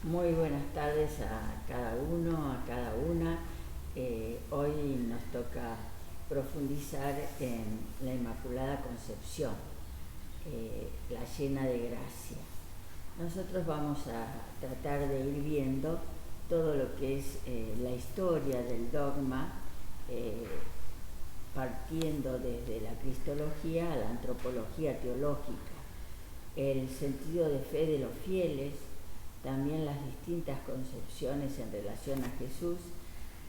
Muy buenas tardes a cada uno, a cada una. Hoy nos toca profundizar en la Inmaculada Concepción, la llena de gracia. Nosotros vamos a tratar de ir viendo todo lo que es la historia del dogma, partiendo desde la cristología a la antropología teológica, el sentido de fe de los fieles, también las distintas concepciones en relación a Jesús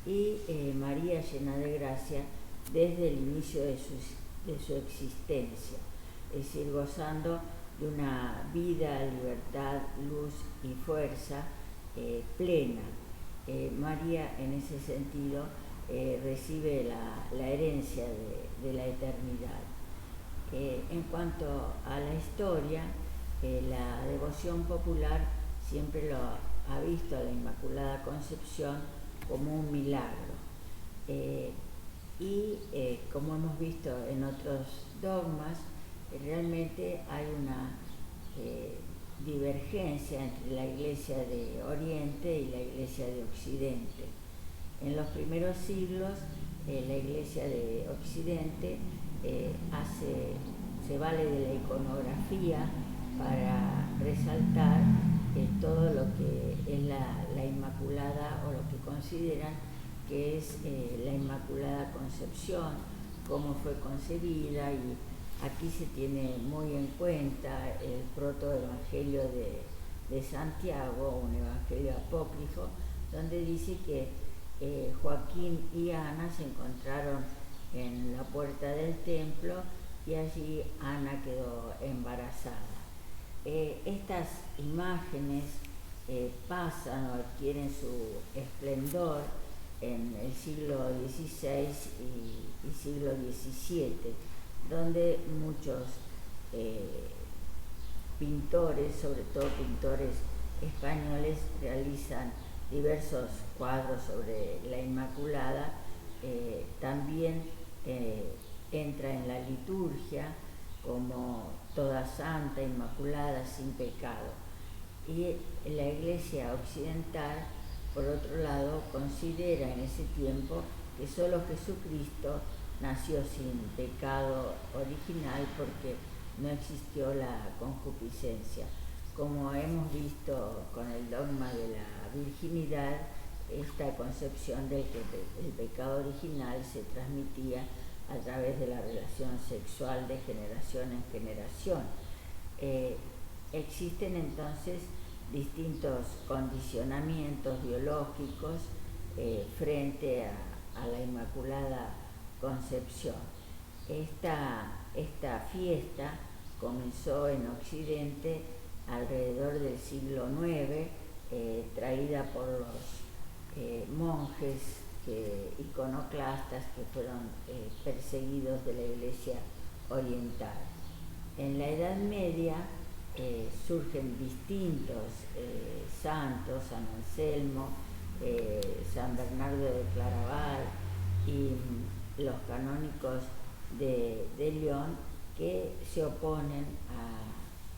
y María llena de gracia desde el inicio de su existencia, es decir, gozando de una vida, libertad, luz y fuerza plena. María en ese sentido recibe la herencia de la eternidad. En cuanto a la historia, la devoción popular siempre lo ha visto a la Inmaculada Concepción como un milagro. Como hemos visto en otros dogmas, realmente hay una divergencia entre la Iglesia de Oriente y la Iglesia de Occidente. En los primeros siglos, la Iglesia de Occidente se vale de la iconografía para resaltar todo lo que es la Inmaculada, o lo que consideran que es la Inmaculada Concepción, cómo fue concebida, y aquí se tiene muy en cuenta el protoevangelio de Santiago, un evangelio apócrifo, donde dice que Joaquín y Ana se encontraron en la puerta del templo y allí Ana quedó embarazada. Estas imágenes pasan o adquieren su esplendor en el siglo XVI y siglo XVII, donde muchos pintores, sobre todo pintores españoles, realizan diversos cuadros sobre la Inmaculada. También entra en la liturgia como toda santa, inmaculada, sin pecado. Y la Iglesia occidental, por otro lado, considera en ese tiempo que solo Jesucristo nació sin pecado original, porque no existió la concupiscencia. Como hemos visto con el dogma de la virginidad, esta concepción de que el pecado original se transmitía a través de la relación sexual de generación en generación. Existen entonces distintos condicionamientos biológicos frente a la Inmaculada Concepción. Esta fiesta comenzó en Occidente alrededor del siglo IX, traída por los monjes iconoclastas que fueron perseguidos de la Iglesia oriental. En la Edad Media surgen distintos santos, San Anselmo, San Bernardo de Claraval y los canónicos de León, que se oponen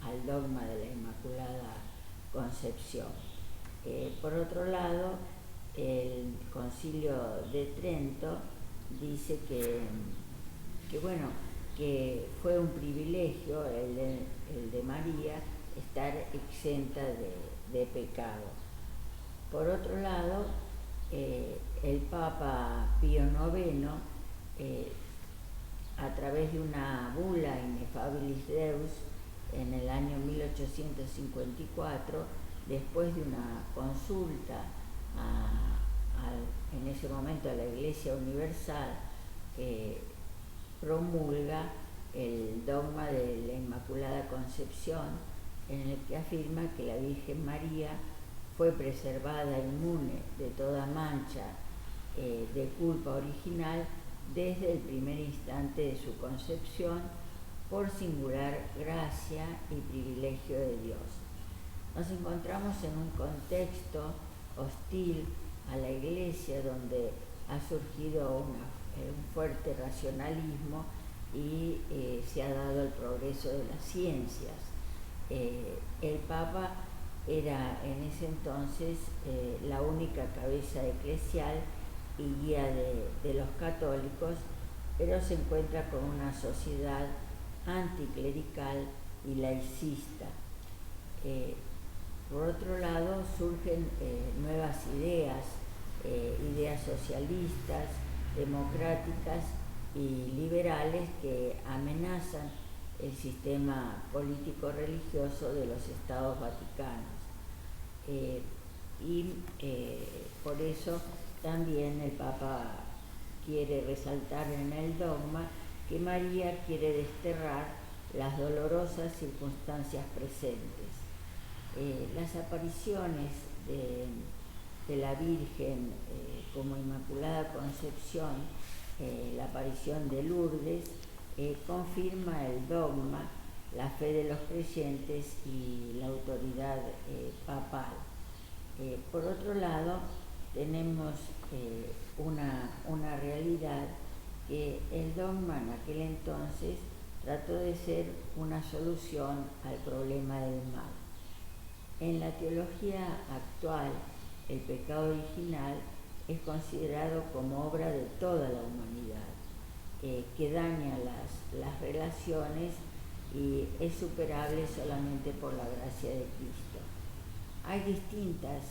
al dogma de la Inmaculada Concepción. Por otro lado, el Concilio de Trento dice que fue un privilegio el de María estar exenta de pecado. Por otro lado, el Papa Pío IX, a través de una bula Ineffabilis Deus en el año 1854, después de una consulta en ese momento a la Iglesia Universal, promulga el dogma de la Inmaculada Concepción, en el que afirma que la Virgen María fue preservada inmune de toda mancha de culpa original desde el primer instante de su concepción, por singular gracia y privilegio de Dios. Nos encontramos en un contexto hostil a la Iglesia, donde ha surgido un fuerte racionalismo y se ha dado el progreso de las ciencias. El Papa era en ese entonces la única cabeza eclesial y guía de los católicos, pero se encuentra con una sociedad anticlerical y laicista. Por otro lado, surgen nuevas ideas, ideas socialistas, democráticas y liberales que amenazan el sistema político-religioso de los estados vaticanos. Por eso también el Papa quiere resaltar en el dogma que María quiere desterrar las dolorosas circunstancias presentes. Las apariciones de la Virgen como Inmaculada Concepción, la aparición de Lourdes, confirma el dogma, la fe de los creyentes y la autoridad papal. Por otro lado, tenemos una realidad que el dogma en aquel entonces trató de ser una solución al problema del mal. En la teología actual, el pecado original es considerado como obra de toda la humanidad, que daña las relaciones y es superable solamente por la gracia de Cristo. Hay distintas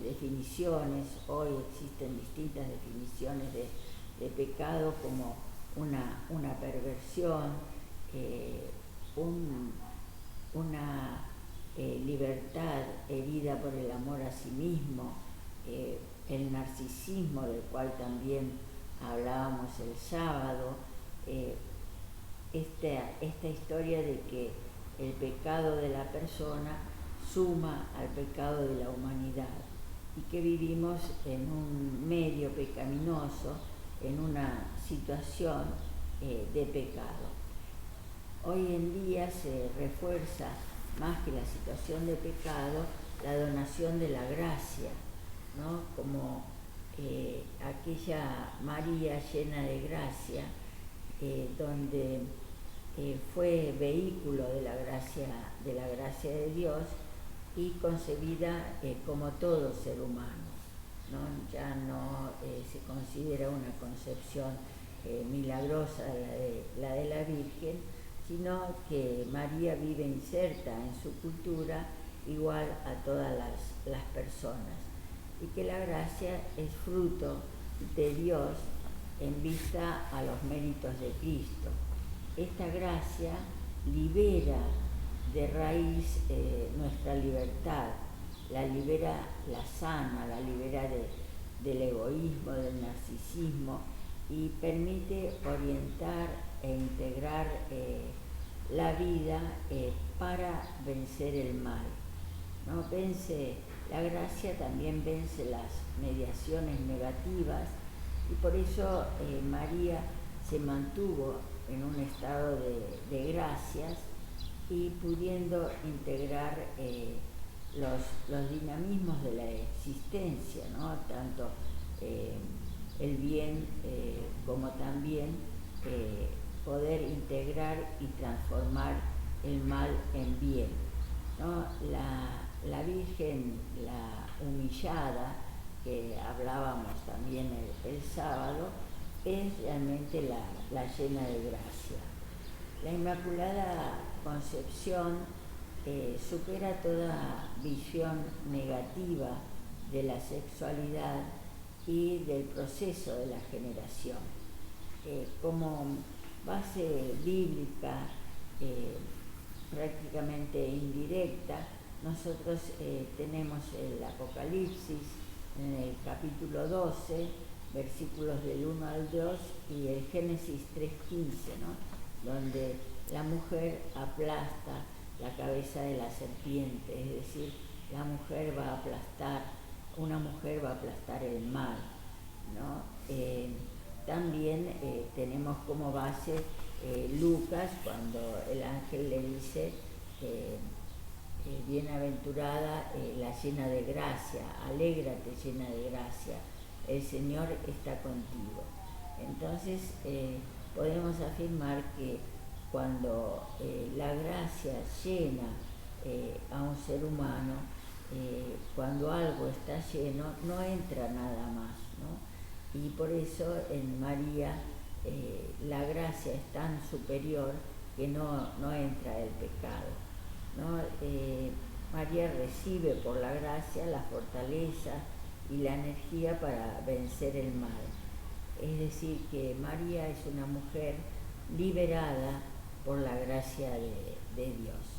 definiciones, hoy existen distintas definiciones de pecado, como una perversión, una libertad herida por el amor a sí mismo, el narcisismo, del cual también hablábamos el sábado, esta historia de que el pecado de la persona suma al pecado de la humanidad y que vivimos en un medio pecaminoso, en una situación de pecado. Hoy en día se refuerza más que la situación de pecado, la donación de la gracia, ¿no? Como aquella María llena de gracia, donde fue vehículo de la gracia de Dios y concebida como todo ser humano, ¿no? Ya no se considera una concepción milagrosa la de la Virgen, sino que María vive inserta en su cultura igual a todas las personas, y que la gracia es fruto de Dios en vista a los méritos de Cristo. Esta gracia libera de raíz nuestra libertad, la libera, la sana, la libera del egoísmo, del narcisismo, y permite orientar e integrar la vida para vencer el mal, ¿no? La gracia también vence las mediaciones negativas, y por eso María se mantuvo en un estado de gracias y pudiendo integrar los dinamismos de la existencia, ¿no? Tanto el bien como también poder integrar y transformar el mal en bien, ¿no? La Virgen, la humillada, que hablábamos también el sábado, es realmente la llena de gracia. La Inmaculada Concepción supera toda visión negativa de la sexualidad y del proceso de la generación. Como base bíblica prácticamente indirecta, nosotros tenemos el Apocalipsis en el capítulo 12, versículos del 1 al 2, y el Génesis 3:15, ¿no? Donde la mujer aplasta la cabeza de la serpiente, es decir, una mujer va a aplastar el mal, ¿no? También tenemos como base Lucas, cuando el ángel le dice bienaventurada la llena de gracia, alégrate llena de gracia, el Señor está contigo. Entonces podemos afirmar que cuando la gracia llena a un ser humano, cuando algo está lleno no entra nada más, ¿no? Y por eso en María la gracia es tan superior que no entra el pecado, ¿no? María recibe por la gracia la fortaleza y la energía para vencer el mal. Es decir, que María es una mujer liberada por la gracia de Dios.